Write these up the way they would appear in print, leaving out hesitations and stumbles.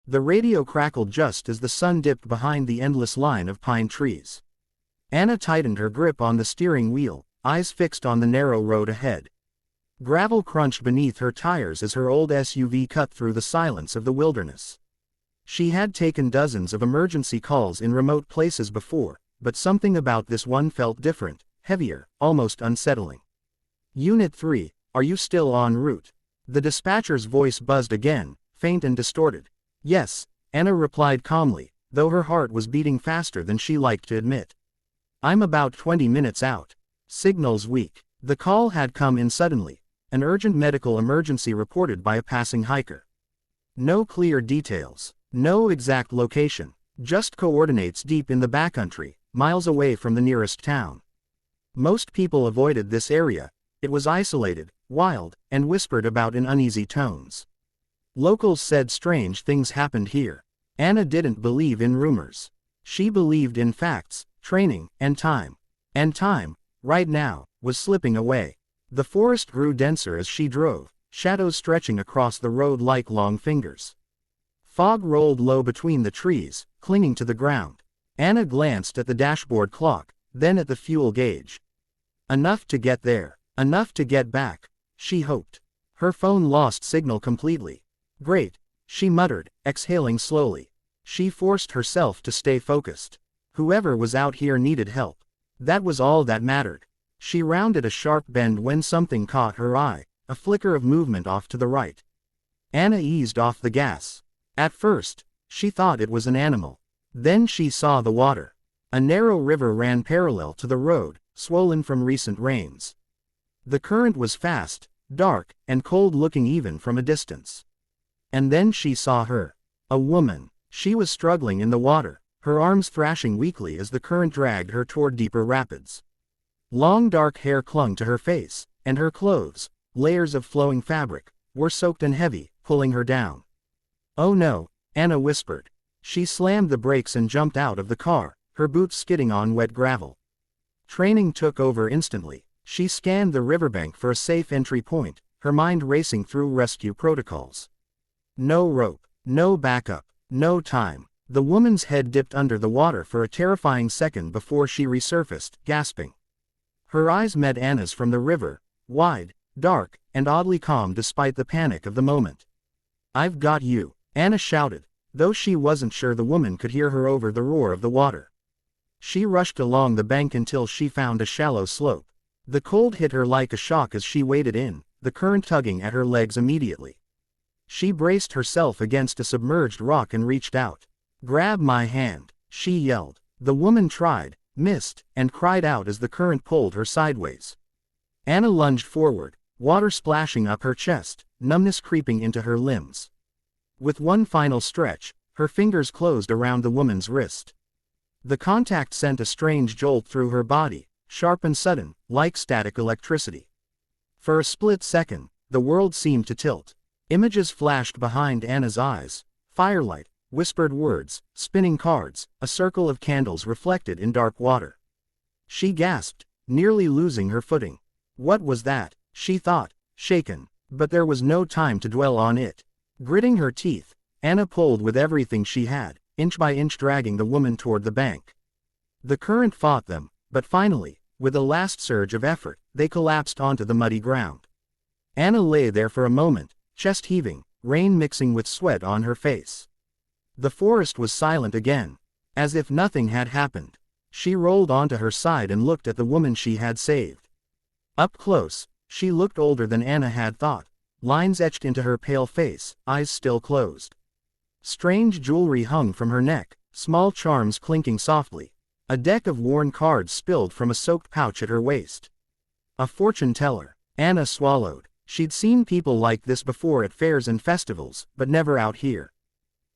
The radio crackled just as the sun dipped behind the endless line of pine trees. Anna tightened her grip on the steering wheel, eyes fixed on the narrow road ahead. Gravel crunched beneath her tires as her old SUV cut through the silence of the wilderness. She had taken dozens of emergency calls in remote places before, but something about this one felt different, heavier, almost unsettling. Unit 3, are you still en route? The dispatcher's voice buzzed again, faint and distorted. Yes, Anna replied calmly, though her heart was beating faster than she liked to admit. I'm about 20 minutes out. Signals weak. The call had come in suddenly, an urgent medical emergency reported by a passing hiker. No clear details, no exact location, just coordinates deep in the backcountry, miles away from the nearest town. Most people avoided this area. It was isolated, wild, and whispered about in uneasy tones. Locals said strange things happened here. Anna didn't believe in rumors. She believed in facts, training, and time. And time, right now, was slipping away. The forest grew denser as she drove, shadows stretching across the road like long fingers. Fog rolled low between the trees, clinging to the ground. Anna glanced at the dashboard clock, then at the fuel gauge. Enough to get there, enough to get back, she hoped. Her phone lost signal completely. Great, she muttered, exhaling slowly. She forced herself to stay focused. Whoever was out here needed help. That was all that mattered. She rounded a sharp bend when something caught her eye, a flicker of movement off to the right. Anna eased off the gas. At first, she thought it was an animal. Then she saw the water. A narrow river ran parallel to the road, swollen from recent rains. The current was fast, dark, and cold-looking even from a distance. And then she saw her. A woman. She was struggling in the water, her arms thrashing weakly as the current dragged her toward deeper rapids. Long dark hair clung to her face, and her clothes, layers of flowing fabric, were soaked and heavy, pulling her down. Oh no, Anna whispered. She slammed the brakes and jumped out of the car, her boots skidding on wet gravel. Training took over instantly. She scanned the riverbank for a safe entry point, her mind racing through rescue protocols. No rope, no backup, no time. The woman's head dipped under the water for a terrifying second before she resurfaced, gasping. Her eyes met Anna's from the river, wide, dark, and oddly calm despite the panic of the moment. I've got you, Anna shouted, though she wasn't sure the woman could hear her over the roar of the water. She rushed along the bank until she found a shallow slope. The cold hit her like a shock as she waded in, the current tugging at her legs immediately. She braced herself against a submerged rock and reached out. Grab my hand, she yelled. The woman tried, missed, and cried out as the current pulled her sideways. Anna lunged forward, water splashing up her chest, numbness creeping into her limbs. With one final stretch, her fingers closed around the woman's wrist. The contact sent a strange jolt through her body, sharp and sudden, like static electricity. For a split second, the world seemed to tilt. Images flashed behind Anna's eyes, firelight, whispered words, spinning cards, a circle of candles reflected in dark water. She gasped, nearly losing her footing. What was that? She thought, shaken, but there was no time to dwell on it. Gritting her teeth, Anna pulled with everything she had, inch by inch dragging the woman toward the bank. The current fought them, but finally, with a last surge of effort, they collapsed onto the muddy ground. Anna lay there for a moment, chest heaving, rain mixing with sweat on her face. The forest was silent again, as if nothing had happened. She rolled onto her side and looked at the woman she had saved. Up close, she looked older than Anna had thought, lines etched into her pale face, eyes still closed. Strange jewelry hung from her neck, small charms clinking softly. A deck of worn cards spilled from a soaked pouch at her waist. A fortune teller. Anna swallowed. She'd seen people like this before at fairs and festivals, but never out here.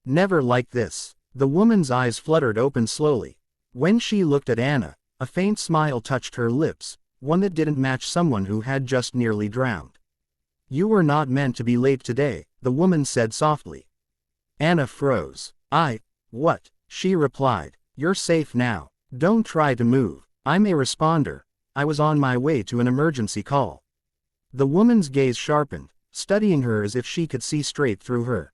Never like this. The woman's eyes fluttered open slowly. When she looked at Anna, a faint smile touched her lips, one that didn't match someone who had just nearly drowned. You were not meant to be late today, the woman said softly. Anna froze. What? She replied. You're safe now. Don't try to move. I'm a responder. I was on my way to an emergency call. The woman's gaze sharpened, studying her as if she could see straight through her.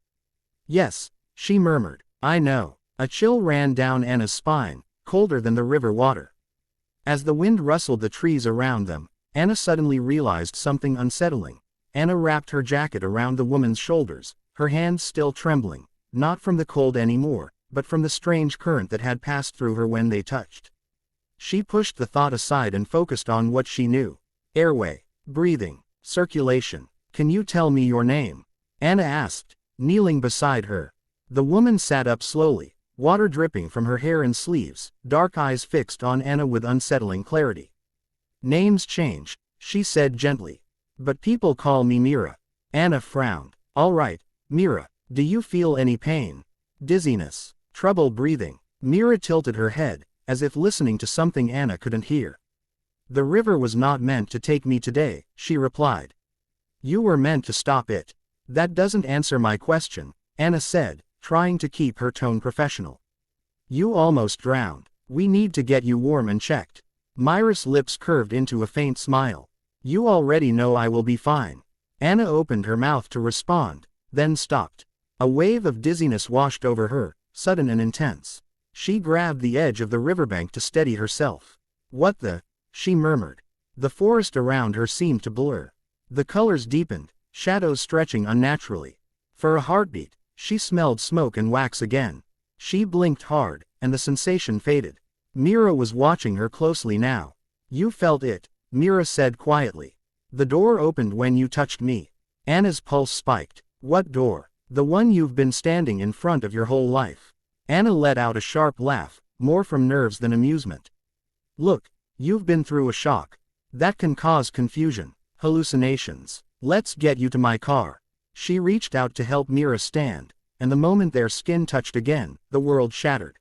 Yes, she murmured. I know. A chill ran down Anna's spine, colder than the river water. As the wind rustled the trees around them, Anna suddenly realized something unsettling. Anna wrapped her jacket around the woman's shoulders, her hands still trembling, not from the cold anymore, but from the strange current that had passed through her when they touched. She pushed the thought aside and focused on what she knew. Airway, breathing, circulation. Can you tell me your name? Anna asked, kneeling beside her. The woman sat up slowly, water dripping from her hair and sleeves, dark eyes fixed on Anna with unsettling clarity. Names change, she said gently. But people call me Mira. Anna frowned. All right, Mira, do you feel any pain? Dizziness? Trouble breathing? Mira tilted her head, as if listening to something Anna couldn't hear. The river was not meant to take me today, she replied. You were meant to stop it. That doesn't answer my question, Anna said, trying to keep her tone professional. You almost drowned. We need to get you warm and checked. Mira's lips curved into a faint smile. You already know I will be fine. Anna opened her mouth to respond, then stopped. A wave of dizziness washed over her, sudden and intense. She grabbed the edge of the riverbank to steady herself. What the? She murmured. The forest around her seemed to blur. The colors deepened, shadows stretching unnaturally. For a heartbeat, she smelled smoke and wax again. She blinked hard, and the sensation faded. Mira was watching her closely now. You felt it, Mira said quietly. The door opened when you touched me. Anna's pulse spiked. What door? The one you've been standing in front of your whole life. Anna let out a sharp laugh, more from nerves than amusement. Look, you've been through a shock. That can cause confusion, hallucinations. Let's get you to my car. She reached out to help Mira stand, and the moment their skin touched again, the world shattered.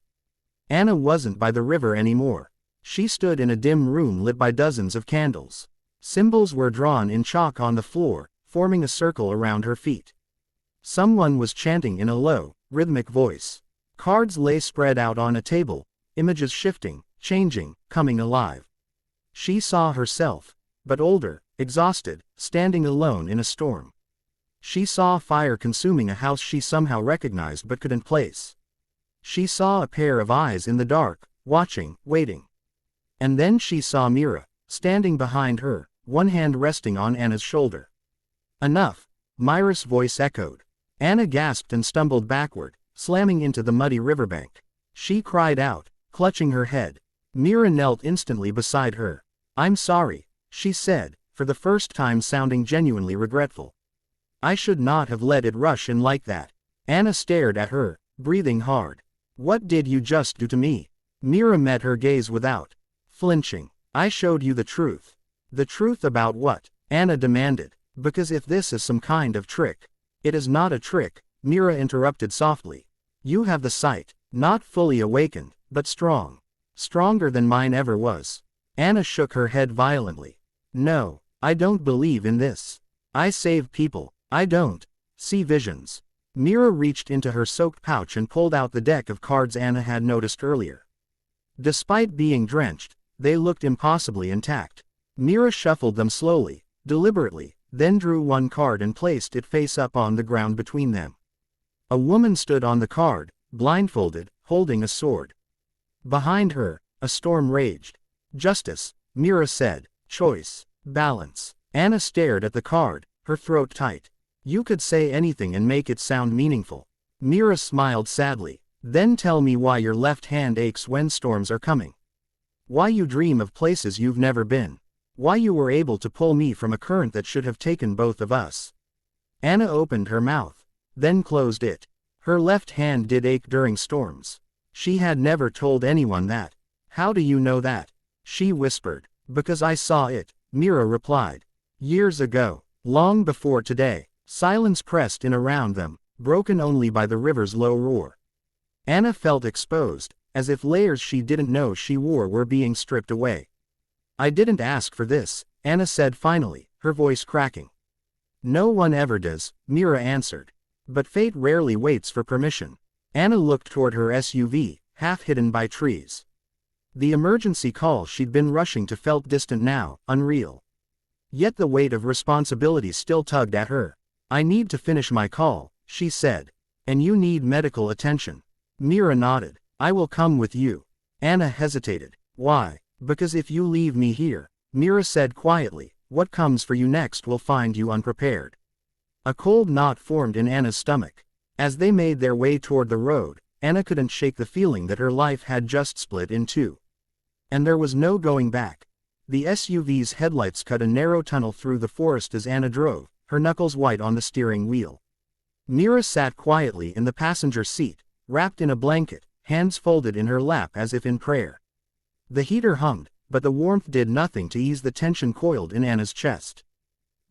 Anna wasn't by the river anymore. She stood in a dim room lit by dozens of candles. Symbols were drawn in chalk on the floor, forming a circle around her feet. Someone was chanting in a low, rhythmic voice. Cards lay spread out on a table, images shifting, changing, coming alive. She saw herself, but older, exhausted, standing alone in a storm. She saw fire consuming a house she somehow recognized but couldn't place. She saw a pair of eyes in the dark, watching, waiting. And then she saw Mira, standing behind her, one hand resting on Anna's shoulder. Enough, Mira's voice echoed. Anna gasped and stumbled backward, slamming into the muddy riverbank. She cried out, clutching her head. Mira knelt instantly beside her. I'm sorry, she said, for the first time sounding genuinely regretful. I should not have let it rush in like that. Anna stared at her, breathing hard. What did you just do to me? Mira met her gaze without flinching. I showed you the truth. The truth about what? Anna demanded. Because if this is some kind of trick. It is not a trick, Mira interrupted softly. You have the sight, not fully awakened, but strong. Stronger than mine ever was. Anna shook her head violently. No, I don't believe in this. I save people. I don't see visions. Mira reached into her soaked pouch and pulled out the deck of cards Anna had noticed earlier. Despite being drenched, they looked impossibly intact. Mira shuffled them slowly, deliberately, then drew one card and placed it face up on the ground between them. A woman stood on the card, blindfolded, holding a sword. Behind her, a storm raged. Justice, Mira said. Choice. Balance. Anna stared at the card, her throat tight. You could say anything and make it sound meaningful. Mira smiled sadly. Then tell me why your left hand aches when storms are coming. Why you dream of places you've never been. Why you were able to pull me from a current that should have taken both of us. Anna opened her mouth, then closed it. Her left hand did ache during storms. She had never told anyone that. How do you know that? She whispered. Because I saw it, Mira replied. Years ago, long before today. Silence pressed in around them, broken only by the river's low roar. Anna felt exposed, as if layers she didn't know she wore were being stripped away. I didn't ask for this, Anna said finally, her voice cracking. No one ever does, Mira answered. But fate rarely waits for permission. Anna looked toward her SUV, half hidden by trees. The emergency call she'd been rushing to felt distant now, unreal. Yet the weight of responsibility still tugged at her. I need to finish my call, she said. And you need medical attention. Mira nodded. I will come with you. Anna hesitated. Why? Because if you leave me here, Mira said quietly, what comes for you next will find you unprepared. A cold knot formed in Anna's stomach. As they made their way toward the road, Anna couldn't shake the feeling that her life had just split in two. And there was no going back. The SUV's headlights cut a narrow tunnel through the forest as Anna drove, her knuckles white on the steering wheel. Mira sat quietly in the passenger seat, wrapped in a blanket, hands folded in her lap as if in prayer. The heater hummed, but the warmth did nothing to ease the tension coiled in Anna's chest.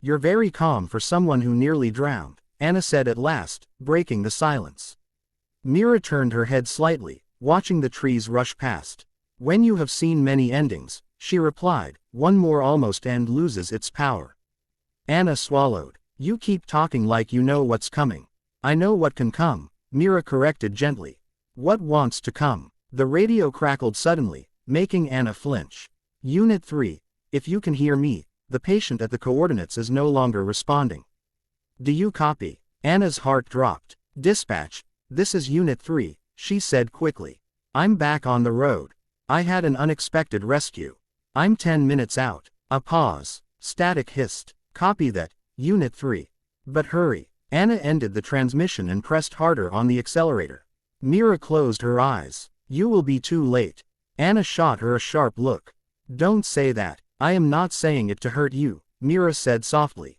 You're very calm for someone who nearly drowned, Anna said at last, breaking the silence. Mira turned her head slightly, watching the trees rush past. When you have seen many endings, she replied, one more almost end loses its power. Anna swallowed. You keep talking like you know what's coming. I know what can come, Mira corrected gently. What wants to come? The radio crackled suddenly, making Anna flinch. Unit 3, if you can hear me, the patient at the coordinates is no longer responding. Do you copy? Anna's heart dropped. Dispatch, this is Unit 3, she said quickly. I'm back on the road. I had an unexpected rescue. I'm 10 minutes out. A pause. Static hissed. Copy that, Unit 3. But hurry. Anna ended the transmission and pressed harder on the accelerator. Mira closed her eyes. You will be too late. Anna shot her a sharp look. Don't say that. I am not saying it to hurt you, Mira said softly.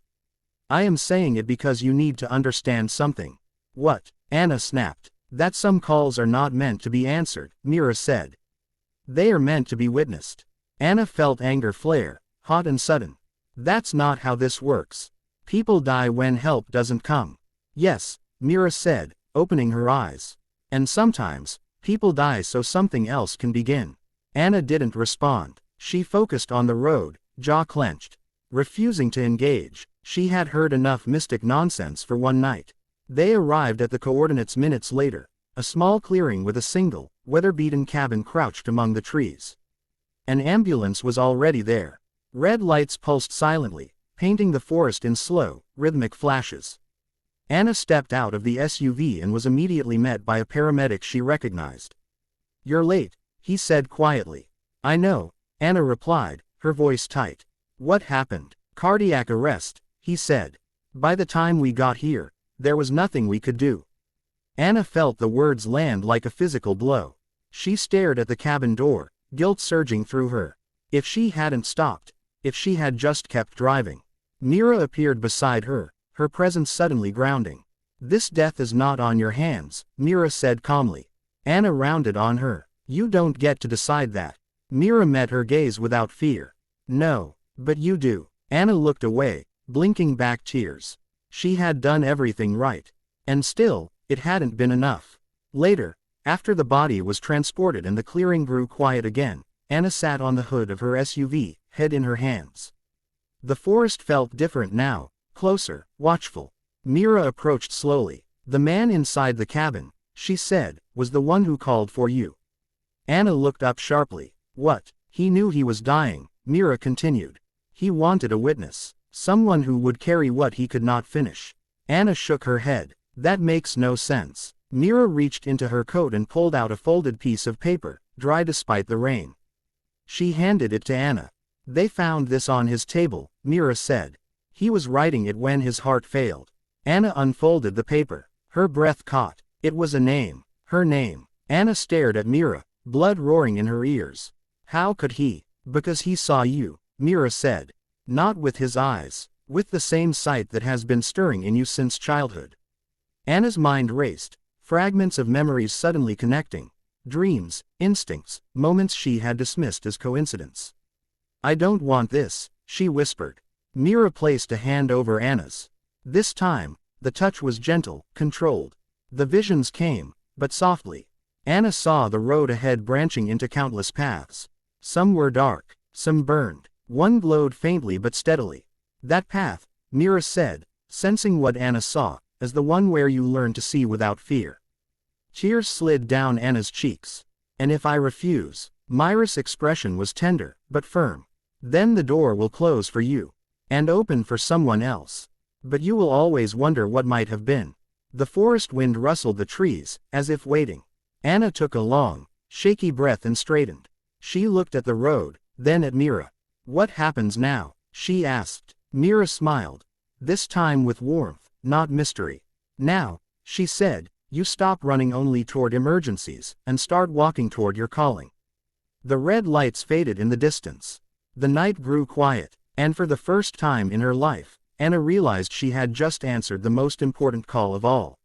I am saying it because you need to understand something. What? Anna snapped. That some calls are not meant to be answered, Mira said. They are meant to be witnessed. Anna felt anger flare, hot and sudden. That's not how this works. People die when help doesn't come. Yes, Mira said, opening her eyes. And sometimes, people die so something else can begin. Anna didn't respond. She focused on the road, jaw clenched. Refusing to engage, she had heard enough mystic nonsense for one night. They arrived at the coordinates minutes later, a small clearing with a single, weather-beaten cabin crouched among the trees. An ambulance was already there. Red lights pulsed silently, painting the forest in slow, rhythmic flashes. Anna stepped out of the SUV and was immediately met by a paramedic she recognized. You're late, he said quietly. I know, Anna replied, her voice tight. What happened? Cardiac arrest, he said. By the time we got here, there was nothing we could do. Anna felt the words land like a physical blow. She stared at the cabin door, guilt surging through her. If she hadn't stopped, if she had just kept driving. Mira appeared beside her, her presence suddenly grounding. This death is not on your hands, Mira said calmly. Anna rounded on her. You don't get to decide that. Mira met her gaze without fear. No, but you do. Anna looked away, blinking back tears. She had done everything right. And still, it hadn't been enough. Later, after the body was transported and the clearing grew quiet again, Anna sat on the hood of her SUV, head in her hands. The forest felt different now, closer, watchful. Mira approached slowly. The man inside the cabin, she said, was the one who called for you. Anna looked up sharply. What? He knew he was dying, Mira continued. He wanted a witness, someone who would carry what he could not finish. Anna shook her head. That makes no sense. Mira reached into her coat and pulled out a folded piece of paper, dry despite the rain. She handed it to Anna. They found this on his table, Mira said. He was writing it when his heart failed. Anna unfolded the paper. Her breath caught. It was a name. Her name. Anna stared at Mira, blood roaring in her ears. How could he? Because he saw you, Mira said. Not with his eyes, with the same sight that has been stirring in you since childhood. Anna's mind raced, fragments of memories suddenly connecting. Dreams, instincts, moments she had dismissed as coincidence. I don't want this, she whispered. Mira placed a hand over Anna's. This time, the touch was gentle, controlled. The visions came, but softly. Anna saw the road ahead branching into countless paths. Some were dark, some burned. One glowed faintly but steadily. That path, Mira said, sensing what Anna saw, as the one where you learn to see without fear. Tears slid down Anna's cheeks. And if I refuse? Myra's expression was tender, but firm. Then the door will close for you. And open for someone else. But you will always wonder what might have been. The forest wind rustled the trees, as if waiting. Anna took a long, shaky breath and straightened. She looked at the road, then at Mira. "What happens now?" she asked. Mira smiled. This time with warmth, not mystery. "Now," she said, "you stop running only toward emergencies, and start walking toward your calling." The red lights faded in the distance. The night grew quiet, and for the first time in her life, Anna realized she had just answered the most important call of all.